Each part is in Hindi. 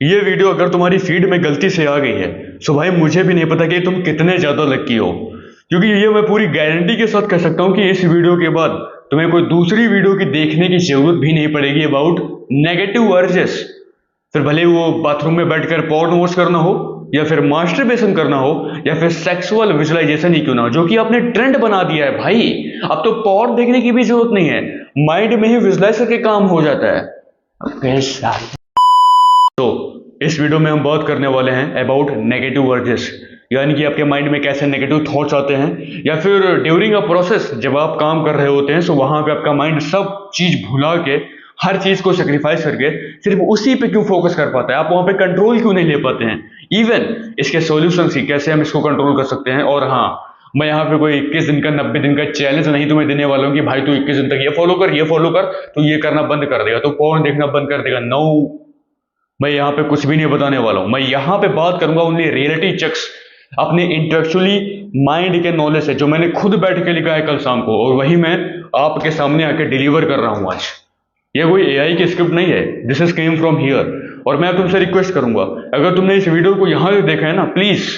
ये वीडियो अगर तुम्हारी फीड में गलती से आ गई है तो भाई मुझे भी नहीं पता कि तुम कितने ज्यादा लकी हो। क्योंकि ये मैं पूरी गारंटी के साथ कह सकता हूं कि इस वीडियो के बाद तुम्हें कोई दूसरी वीडियो की देखने की जरूरत भी नहीं पड़ेगी अबाउट नेगेटिव अर्जेस। फिर भले वो बाथरूम में बैठकर पॉर्न वॉच करना हो, या फिर मास्टरबेशन करना हो, या फिर सेक्सुअल विजुअलाइजेशन ही क्यों ना हो, जो कि आपने ट्रेंड बना दिया है भाई। अब तो पॉर्न देखने की भी जरूरत नहीं है, माइंड में ही विजुलाइज करके काम हो जाता है। तो इस वीडियो में हम बात करने वाले हैं अबाउट नेगेटिव अर्जेस, यानी कि आपके माइंड में कैसे नेगेटिव थॉट्स आते हैं, या फिर ड्यूरिंग अ प्रोसेस जब आप काम कर रहे होते हैं तो वहां पे आपका माइंड सब चीज भुला के, हर चीज को सेक्रीफाइस करके सिर्फ उसी पे क्यों फोकस कर पाता है, आप वहां पे कंट्रोल क्यों नहीं ले पाते हैं। इवन इसके सॉल्यूशन ही कैसे हम इसको कंट्रोल कर सकते हैं। और हाँ, मैं यहाँ पे कोई 21 दिन का 90 दिन का चैलेंज नहीं तुम्हें देने वाला हूँ कि भाई तू 21 दिन तक ये फॉलो कर तो ये करना बंद कर देगा, तो फोन देखना बंद कर देगा। नो, मैं यहाँ पे कुछ भी नहीं बताने वाला हूं। मैं यहाँ पे बात करूंगा ओनली रियलिटी चेक्स, अपने इंटेलेक्चुअली माइंड के नॉलेज से, जो मैंने खुद बैठ के लिखा है कल शाम को, और वही मैं आपके सामने आके डिलीवर कर रहा हूं आज। ये कोई एआई की स्क्रिप्ट नहीं है, this is came from here. और मैं तुमसे रिक्वेस्ट करूंगा, अगर तुमने इस वीडियो को यहां से देखा है ना, please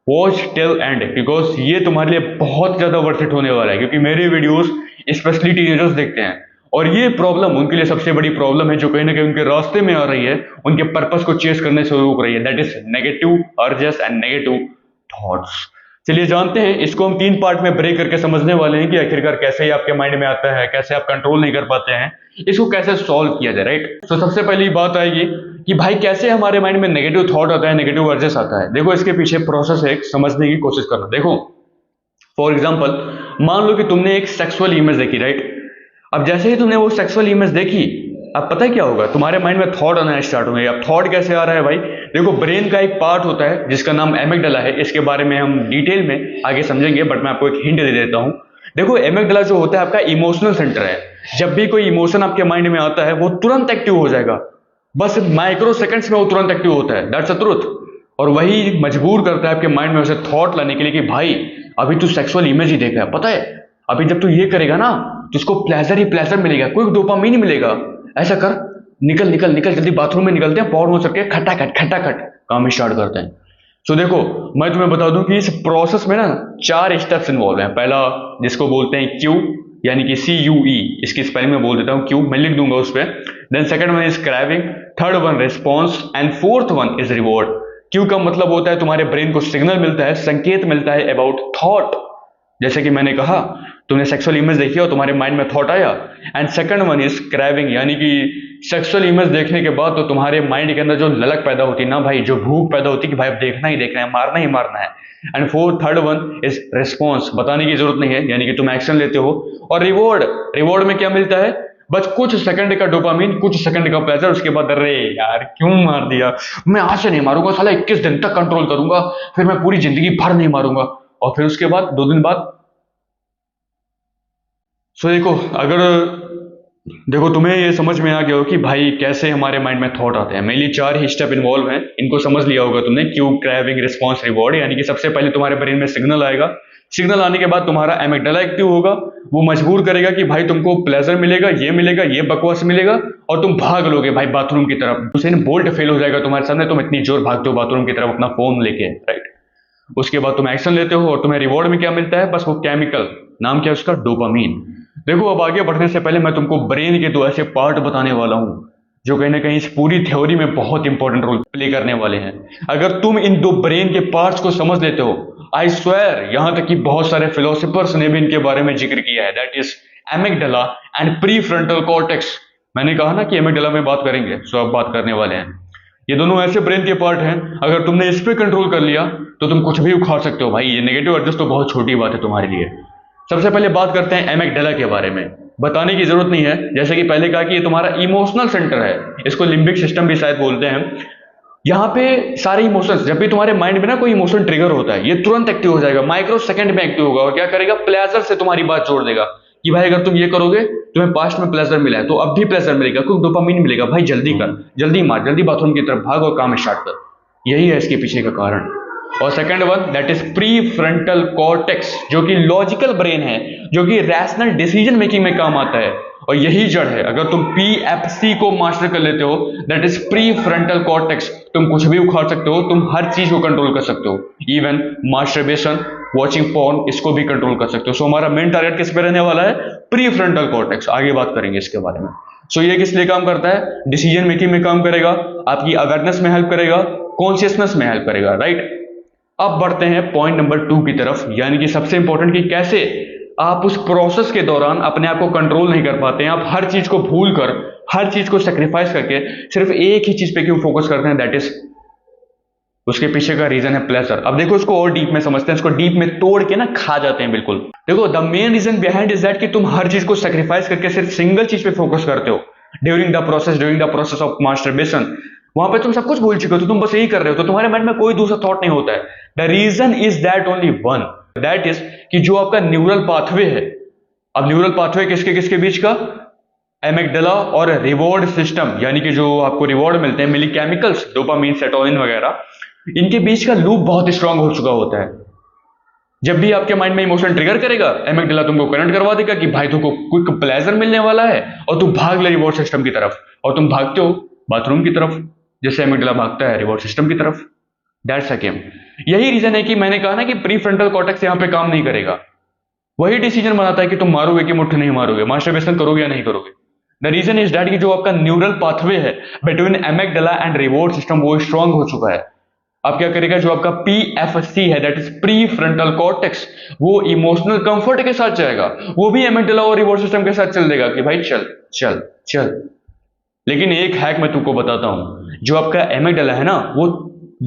watch till and, because ये तुम्हारे लिए बहुत ज्यादा वर्थ इट होने वाला है। क्योंकि मेरे वीडियोस स्पेशली टीनेजर्स देखते हैं, और ये प्रॉब्लम उनके लिए सबसे बड़ी प्रॉब्लम है, जो कहीं ना कहीं उनके रास्ते में आ रही है, उनके पर्पस को चेस करने से रोक रही है। That is negative urges and negative thoughts. चलिए जानते हैं, इसको हम 3 पार्ट में ब्रेक करके समझने वाले हैं कि आखिरकार कैसे ये आपके माइंड में आता है, कैसे आप कंट्रोल नहीं कर पाते हैं, इसको कैसे सॉल्व किया जाए। राइट, तो सबसे पहली बात आएगी कि भाई कैसे हमारे माइंड में नेगेटिव थॉट आता है, नेगेटिव अर्जेस आता है। देखो, इसके पीछे प्रोसेस है, समझने की कोशिश करना। देखो, फॉर एग्जाम्पल, मान लो कि तुमने एक सेक्सुअल इमेज देखी, राइट। अब जैसे ही तुमने वो सेक्सुअल इमेज देखी, अब पता है क्या होगा, तुम्हारे माइंड में थॉट आना स्टार्ट होंगे। अब थॉट कैसे आ रहा है भाई, देखो, ब्रेन का एक पार्ट होता है जिसका नाम एमिगडाला है। इसके बारे में हम डिटेल में आगे समझेंगे, बट मैं आपको एक हिंट दे देता हूं। देखो, एमिगडाला जो होता है आपका इमोशनल सेंटर है। जब भी कोई इमोशन आपके माइंड में आता है वो तुरंत एक्टिव हो जाएगा, बस माइक्रो सेकंड्स में वो तुरंत एक्टिव होता है। That's a truth. और वही मजबूर करता है आपके माइंड में वैसे थॉट लाने के लिए कि भाई अभी तू सेक्सुअल इमेज ही देखा है, पता है अभी जब तू ये करेगा ना तो इसको प्लेजर ही प्लेजर मिलेगा, कोई डोपामीन मिलेगा। ऐसा कर, निकल निकल निकल, जल्दी बाथरूम में निकलते हैं, पॉर्न हो करके खटाखट काम स्टार्ट करते हैं। सो देखो, मैं तुम्हें बता दूं कि इस प्रोसेस में ना 4 स्टेप्स इन्वॉल्व हैं। पहला, जिसको बोलते हैं क्यू, यानी कि CUE, इसकी स्पेलिंग में बोल देता हूं क्यू, मैं लिख दूंगा उस पर। Then second one is craving, third one response, and fourth one is reward. Q का मतलब होता है तुम्हारे ब्रेन को सिग्नल मिलता है, संकेत मिलता है अबाउट थॉट। जैसे कि मैंने कहा, तुमने सेक्सुअल इमेज देखी और तुम्हारे माइंड में थॉट आया। एंड सेकंड वन इज क्राइविंग, यानी कि सेक्सुअल इमेज देखने के बाद तो तुम्हारे माइंड के अंदर जो ललक पैदा होती है ना भाई, जो भूख पैदा होती है कि भाई अब देखना ही देखना है, मारना ही मारना है। And third one is response, बताने की जरूरत नहीं है, यानी कि तुम एक्शन लेते हो। और रिवॉर्ड, रिवॉर्ड में क्या मिलता है, बस कुछ सेकंड का डोपामीन, कुछ सेकंड का प्लेजर, उसके बाद अरे यार क्यों मार दिया, मैं आज से नहीं मारूंगा साला, 21 दिन तक कंट्रोल करूंगा, फिर मैं पूरी जिंदगी भर नहीं मारूंगा। और फिर उसके बाद 2 दिन बाद। सो देखो, अगर देखो तुम्हें ये समझ में आ गया हो कि भाई कैसे हमारे माइंड में थॉट आते हैं, मेनली 4 ही स्टेप इन्वॉल्व हैं, इनको समझ लिया होगा तुमने, क्यू, क्राइविंग, रिस्पॉन्स, रिवॉर्ड। यानी कि सबसे पहले तुम्हारे ब्रेन में सिग्नल आएगा, सिग्नल आने के बाद तुम्हारा एमिगडाला एक्टिव होगा, वो मजबूर करेगा कि भाई तुमको प्लेजर मिलेगा, ये बकवास मिलेगा, और तुम भाग लोगे भाई बाथरूम की तरफ। उसेन बोल्ट फेल हो जाएगा तुम्हारे सामने, तुम इतनी जोर भागते हो बाथरूम की तरफ अपना फोन लेके, राइट। उसके बाद तुम एक्शन लेते हो, और तुम्हें रिवॉर्ड में क्या मिलता है, बस वो केमिकल, नाम क्या है उसका, डोपामीन। देखो, अब आगे बढ़ने से पहले मैं तुमको ब्रेन के 2 ऐसे पार्ट बताने वाला हूं जो कहीं ना कहीं इस पूरी थ्योरी में बहुत इंपॉर्टेंट रोल प्ले करने वाले हैं। अगर तुम इन 2 ब्रेन के पार्ट्स को समझ लेते हो, आई स्वेयर, यहां तक कि बहुत सारे फिलोसोफर्स ने भी इनके बारे में जिक्र किया है, that is amygdala and prefrontal cortex. मैंने कहा ना कि एमिगडाला में बात करेंगे, सो अब बात करने वाले हैं। ये दोनों ऐसे ब्रेन के पार्ट हैं, अगर तुमने इस पे कंट्रोल कर लिया तो तुम कुछ भी उखाड़ सकते हो भाई। ये नेगेटिव एडजस्ट तो बहुत छोटी बात है तुम्हारे लिए। सबसे पहले बात करते हैं एमिगडाला के बारे में, बताने की जरूरत नहीं है, जैसे कि पहले कहा कि ये तुम्हारा इमोशनल सेंटर है, इसको लिम्बिक सिस्टम भी शायद बोलते हैं। यहाँ पे सारे इमोशंस, जब भी तुम्हारे माइंड में ना कोई इमोशन ट्रिगर होता है, ये तुरंत एक्टिव हो जाएगा, माइक्रो सेकंड में एक्टिव होगा, और क्या करेगा, प्लेजर से तुम्हारी बात जोड़ देगा कि भाई अगर तुम ये करोगे, तुम्हें पास्ट में प्लेजर मिला है तो अब भी प्लेजर मिलेगा, क्योंकि डोपामीन मिलेगा, भाई जल्दी कर, जल्दी मार, जल्दी बाथरूम की तरफ भाग और काम स्टार्ट कर। यही है इसके पीछे का कारण। और second one, that is pre frontal cortex, जो कि लॉजिकल ब्रेन है, जो कि रैशनल डिसीजन मेकिंग में काम आता है। और यही जड़ है। अगर तुम PFC को मास्टर कर लेते हो, that is pre frontal cortex, तुम कुछ भी उखाड़ सकते हो, तुम हर चीज को कंट्रोल कर सकते हो, इवन मास्टरबेशन, वॉचिंग पॉर्न, इसको भी कंट्रोल कर सकते हो। सो हमारा मेन टारगेट किस पे रहने वाला है? Pre frontal cortex. आगे बात करेंगे इसके बारे में। सो ये किस लिए काम करता है? डिसीजन मेकिंग में काम करेगा, आपकी अवेयरनेस में हेल्प करेगा, कॉन्शियसनेस में हेल्प करेगा, राइट। अब बढ़ते हैं पॉइंट नंबर 2 की तरफ, यानी कि सबसे इंपॉर्टेंट कि कैसे आप उस प्रोसेस के दौरान अपने आप को कंट्रोल नहीं कर पाते हैं। आप हर चीज को भूल कर, हर चीज को सेक्रीफाइस करके सिर्फ एक ही चीज पे क्यों फोकस करते हैं? दैट इज, उसके पीछे का रीजन है प्लेजर। अब देखो इसको और डीप में समझते हैं, इसको डीप में तोड़ के ना खा जाते हैं बिल्कुल। देखो the main reason behind is that कि तुम हर चीज को सेक्रीफाइस करके सिर्फ सिंगल चीज पे फोकस करते हो during the process of masturbation. वहां पे तुम सब कुछ भूल चुके हो, तो तुम बस यही कर रहे हो, तो तुम्हारे माइंड में कोई दूसरा थॉट नहीं होता है। The reason is that only one, that is कि जो आपका न्यूरल पाथवे है। अब न्यूरल पाथवे किसके किसके बीच का? एमिगडाला और रिवॉर्ड सिस्टम, यानी कि जो आपको रिवॉर्ड मिलते हैं, मिली केमिकल्स, डोपामिन, सेरोटोनिन वगैरह, इनके बीच का लूप बहुत स्ट्रांग हो चुका होता है। जब भी आपके माइंड में इमोशन ट्रिगर करेगा, एमिगडाला तुमको करंट करवा देगा कि भाई तुमको क्विक प्लेजर मिलने वाला है, और तुम भाग ले रिवॉर्ड सिस्टम की तरफ, और तुम भागते हो बाथरूम की तरफ, जैसे एमिगडाला भागता है रिवॉर्ड सिस्टम की तरफ। That's a game. यही रीजन है कि मैंने कहा ना कि प्री फ्रंटल कॉर्टेक्स यहां पे काम नहीं करेगा। वही डिसीजन बनाता है कि तुम मारोगे कि मुट्ठ नहीं मारोगे, मास्टरबेशन करोगे या नहीं करोगे। द रीजन इज दैट कि जो आपका न्यूरल पाथवे है between amygdala and reward system, वो स्ट्रांग हो चुका है। अब क्या करेगा? जो आपका PFC है, that is pre frontal cortex, वो इमोशनल कंफर्ट के साथ जाएगा, वो भी एमिगडाला और रिवॉर्ड सिस्टम के साथ चल देगा कि भाई चल चल चल। लेकिन एक हैक मैं तुमको बताता हूं, जो आपका एमिगडाला है ना, वो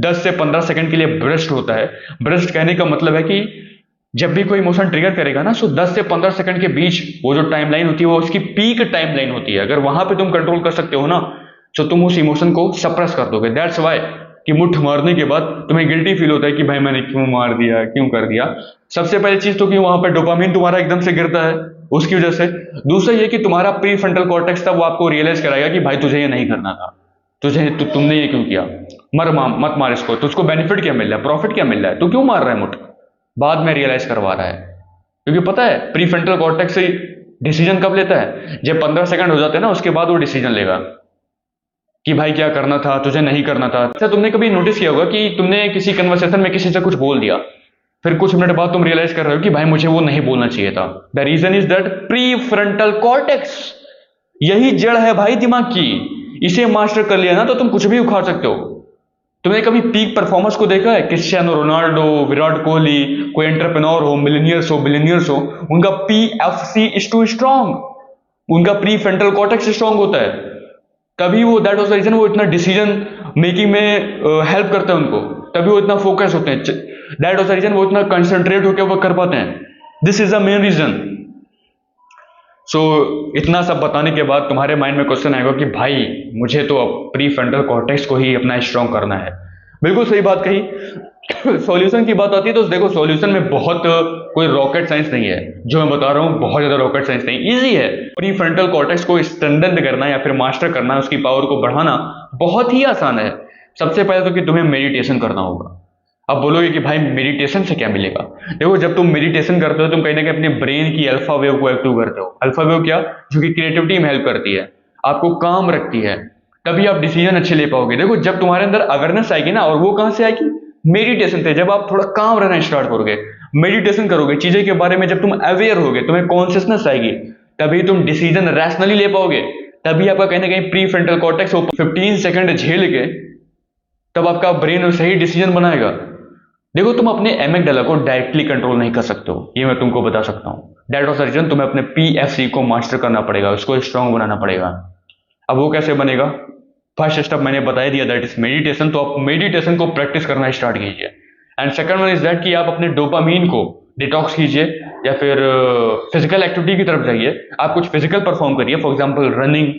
10 से 15 सेकंड के लिए ब्रस्ट होता है। ब्रस्ट कहने का मतलब है कि जब भी कोई इमोशन ट्रिगर करेगा ना, सो 10 से 15 सेकंड के बीच वो जो टाइमलाइन होती है, वो उसकी पीक टाइमलाइन होती है। अगर वहां पे तुम कंट्रोल कर सकते हो ना, तो तुम उस इमोशन को सप्रेस कर दोगे। दैट्स वाई कि मुट्ठ मारने के बाद तुम्हें गिल्टी फील होता है कि भाई मैंने क्यों मार दिया, क्यों कर दिया। सबसे पहली चीज तो कि वहां पे डोपामिन तुम्हारा एकदम से गिरता है उसकी वजह से। दूसरा ये कि तुम्हारा प्री फ्रंटल कॉर्टेक्स था, वो आपको रियलाइज कराएगा कि भाई तुझे ये नहीं करना था, तुमने ये क्यों किया, मत मार इसको, तुझको बेनिफिट क्या मिल रहा है, प्रॉफिट क्या मिल रहा है, तू क्यों मार रहा है मुठ। बाद में रियलाइज करवा रहा है, क्योंकि पता है प्री फ्रंटल कॉर्टेक्स से डिसीजन कब लेता है? जब 15 सेकंड हो जाते हैं ना, उसके बाद वो डिसीजन लेगा कि भाई क्या करना था, तुझे नहीं करना था। अच्छा, तुमने कभी नोटिस किया होगा कि तुमने किसी कन्वर्सेशन में किसी से कुछ बोल दिया, फिर कुछ मिनट बाद तुम रियलाइज कर रहे हो कि भाई मुझे वो नहीं बोलना चाहिए था। The reason is that pre frontal cortex, यही जड़ है भाई दिमाग की। इसे मास्टर कर लिया ना, तो तुम कुछ भी उखाड़ सकते हो। तुमने कभी पीक परफॉर्मर्स को देखा है? क्रिस्टियानो रोनाल्डो, विराट कोहली, कोई एंटरप्रेन्योर हो, मिलियनियर्स हो, उनका PFC इज टू स्ट्रांग, उनका प्री फ्रंटल कॉर्टेक्स स्ट्रांग होता है। तभी वो, दैट वाज द रीजन, वो इतना डिसीजन मेकिंग में हेल्प करता है उनको, तभी वो इतना फोकस होते हैं। दैट वाज द रीजन, वो इतना कंसंट्रेट होकर वो कर पाते हैं। This is the main reason. So इतना सब बताने के बाद तुम्हारे माइंड में क्वेश्चन आएगा कि भाई मुझे तो अब प्री फ्रंटल कॉर्टेक्स को ही अपना स्ट्रांग करना है। बिल्कुल सही बात कही। सॉल्यूशन की बात आती है तो देखो, सॉल्यूशन में बहुत कोई रॉकेट साइंस नहीं है, जो मैं बता रहा हूं बहुत ज्यादा रॉकेट साइंस नहीं, इजी है। प्री फ्रंटल कॉर्टेक्स को स्ट्रेंथन करना या फिर मास्टर करना, उसकी पावर को बढ़ाना बहुत ही आसान है। सबसे पहले तो कि तुम्हें मेडिटेशन करना होगा। अब बोलोगे कि भाई मेडिटेशन से क्या मिलेगा? देखो, जब तुम मेडिटेशन करते हो, तुम कहीं ना कहीं अपने ब्रेन की अल्फा वेव को एक्टिव करते हो। अल्फा वेव क्या? जो कि क्रिएटिविटी में हेल्प करती है, आपको काम रखती है, तभी आप डिसीजन अच्छे ले पाओगे। देखो, जब तुम्हारे अंदर अवेयरनेस आएगी ना, और वो कहां से आएगी? मेडिटेशन से। जब आप थोड़ा काम रहना स्टार्ट करोगे, मेडिटेशन करोगे, चीजें के बारे में जब तुम अवेयर होगे, तुम्हें कॉन्शियसनेस आएगी, तभी तुम डिसीजन रैशनली ले पाओगे। तभी आपका कहीं ना कहीं प्री फ्रंटल कॉर्टेक्स 15 सेकंड झेल के तब आपका ब्रेन सही डिसीजन बनाएगा। देखो, तुम अपने एमिगडाला को डायरेक्टली कंट्रोल नहीं कर सकते हो, ये मैं तुमको बता सकता हूं। दैट वाज द रीजन, तुम्हें अपने PFC को मास्टर करना पड़ेगा, उसको स्ट्रांग बनाना पड़ेगा। अब वो कैसे बनेगा? फर्स्ट स्टेप मैंने बता दिया, दैट इज मेडिटेशन। तो आप मेडिटेशन को प्रैक्टिस करना स्टार्ट कीजिए। And second one is that कि आप अपने डोपामीन को डिटॉक्स कीजिए, या फिर फिजिकल एक्टिविटी की तरफ जाइए। आप कुछ फिजिकल परफॉर्म करिए, फॉर एग्जाम्पल रनिंग,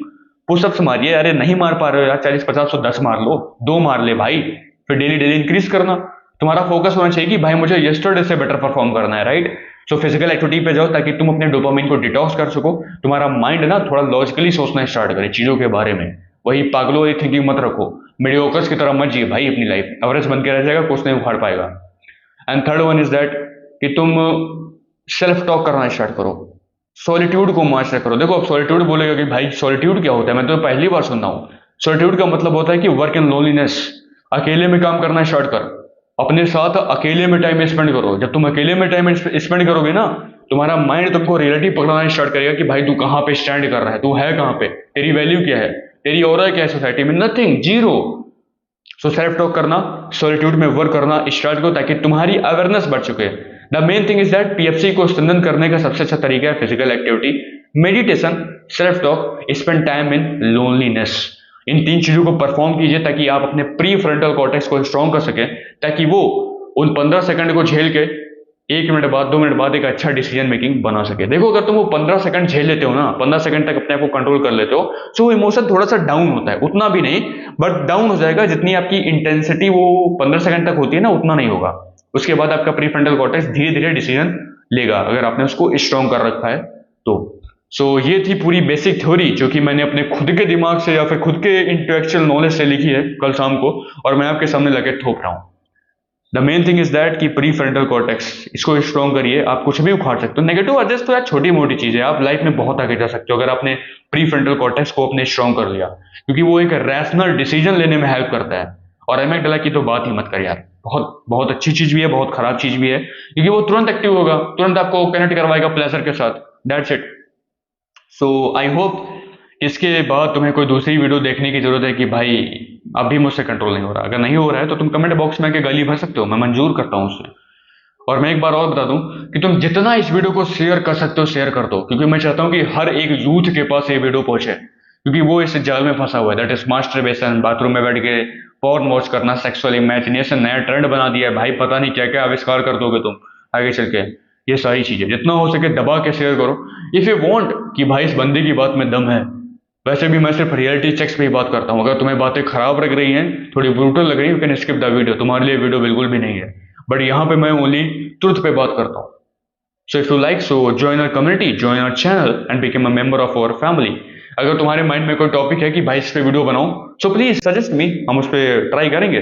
पुशअप्स मारिए। अरे नहीं मार पा रहे हो यार, 40, 50, 100, 10 मार लो, 2 मार ले भाई। फिर डेली डेली इंक्रीज करना। तुम्हारा फोकस होना चाहिए कि भाई मुझे यस्टरडे से बेटर परफॉर्म करना है, राइट। सो फिजिकल एक्टिविटी पे जाओ, ताकि तुम अपने डोपामिन को डिटॉक्स कर सको। तुम्हारा माइंड ना थोड़ा लॉजिकली सोचना स्टार्ट करे चीजों के बारे में। वही पागलों वाली थिंकिंग मत रखो, मीडियोकर्स की तरह मत जिए भाई अपनी लाइफ। एवरेज बन के रह जाएगा, कुछ नहीं उखाड़ पाएगा। And third one is that कि तुम सेल्फ टॉक करना स्टार्ट करो। सॉलिट्यूड को मास्टर करो। देखो, अब सॉलिट्यूड बोलेगा कि भाई सॉलिट्यूड क्या होता है, मैं तो पहली बार सुन रहा हूँ। सॉलिट्यूड का मतलब होता है कि वर्क इन लोनलीनेस, अकेले में काम करना स्टार्ट कर, अपने साथ अकेले में टाइम स्पेंड करो। जब तुम अकेले में टाइम स्पेंड करोगे ना, तुम्हारा माइंड तुमको रियलिटी पकड़ना स्टार्ट करेगा कि भाई तू कहाँ पे स्टैंड कर रहा है, तू है कहाँ पे, तेरी वैल्यू क्या है, तेरी ऑरा क्या है सोसाइटी में, nothing, zero. So self talk करना, सॉलिट्यूड में वर्क करना स्टार्ट करो ताकि तुम्हारी अवेयरनेस बढ़ चुके। The main thing is that PFC को स्ट्रेंथन करने का सबसे अच्छा तरीका है physical activity, meditation, self talk, spend time in loneliness. इन 3 चीजों को परफॉर्म कीजिए ताकि आप अपने प्री फ्रंटल कॉर्टेक्स को स्ट्रॉन्ग कर सके, ताकि वो उन 15 सेकंड को झेल के 1 मिनट बाद 2 मिनट बाद एक अच्छा डिसीजन मेकिंग बना सके। देखो, अगर तुम वो 15 सेकंड झेल लेते हो ना, 15 सेकंड तक अपने आप को कंट्रोल कर लेते हो, तो वो इमोशन थोड़ा सा डाउन होता है, उतना भी नहीं बट डाउन हो जाएगा। जितनी आपकी इंटेंसिटी वो 15 सेकंड तक होती है ना, उतना नहीं होगा। उसके बाद आपका प्री फ्रंटल कॉर्टेक्स धीरे धीरे डिसीजन लेगा, अगर आपने उसको स्ट्रॉन्ग कर रखा है तो। सो ये थी पूरी बेसिक थ्योरी जो कि मैंने अपने खुद के दिमाग से या फिर खुद के इंटेलेक्चुअल नॉलेज से लिखी है कल शाम को, और मैं आपके सामने लगे ठोक रहा हूं। The main thing is that कि प्री फ्रंटल कॉर्टेक्स, इसको स्ट्रॉन्ग करिए, आप कुछ भी उखाड़ सकते हो। नेगेटिव अर्जेस तो यार छोटी मोटी चीज है, आप लाइफ में बहुत आगे जा सकते हो अगर आपने प्री फ्रंटल कॉर्टेक्स को अपने स्ट्रॉन्ग कर लिया, क्योंकि वो एक रैशनल डिसीजन लेने में हेल्प करता है। और एमेगडाला की तो बात ही मत कर यार, बहुत बहुत अच्छी चीज भी है, बहुत खराब चीज भी है, क्योंकि वो तुरंत एक्टिव होगा, तुरंत आपको कनेक्ट करवाएगा प्लेजर के साथ, that's it. So I hope इसके बाद तुम्हें कोई दूसरी वीडियो देखने की जरूरत है कि भाई अभी मुझसे कंट्रोल नहीं हो रहा। अगर नहीं हो रहा है तो तुम कमेंट बॉक्स में आके गाली भर सकते हो, मैं मंजूर करता हूं उससे। और मैं एक बार और बता दूं कि तुम जितना इस वीडियो को शेयर कर सकते हो शेयर कर दो, क्योंकि मैं चाहता हूं कि हर एक यूथ के पास ये वीडियो पहुंचे, क्योंकि वो इस जाल में फंसा हुआ है, दैट इज मास्टरबेशन, बाथरूम में बैठ के पॉर्न वॉच करना, सेक्सुअल इमेजिनेशन नया ट्रेंड बना दिया है भाई, पता नहीं क्या क्या आविष्कार कर दोगे तुम आगे चल के। ये सारी चीजें जितना हो सके दबा के शेयर करो, इफ यू वांट कि भाई इस बंदे की बात में दम है। वैसे भी मैं सिर्फ रियलिटी चेक्स पे ही बात करता हूँ, अगर तुम्हें बातें खराब लग रही हैं, थोड़ी ब्रूटल लग रही है, you can skip the video, तुम्हारे लिए वीडियो बिल्कुल भी नहीं है। बट यहाँ पे मैं ओनली ट्रुथ पे बात करता हूँ। So if you like, so join our community, join our channel and become a member of our family. अगर तुम्हारे माइंड में कोई टॉपिक है कि भाई इस पे वीडियो बनाओ, सो प्लीज सजेस्ट मी, हम उस पर ट्राई करेंगे।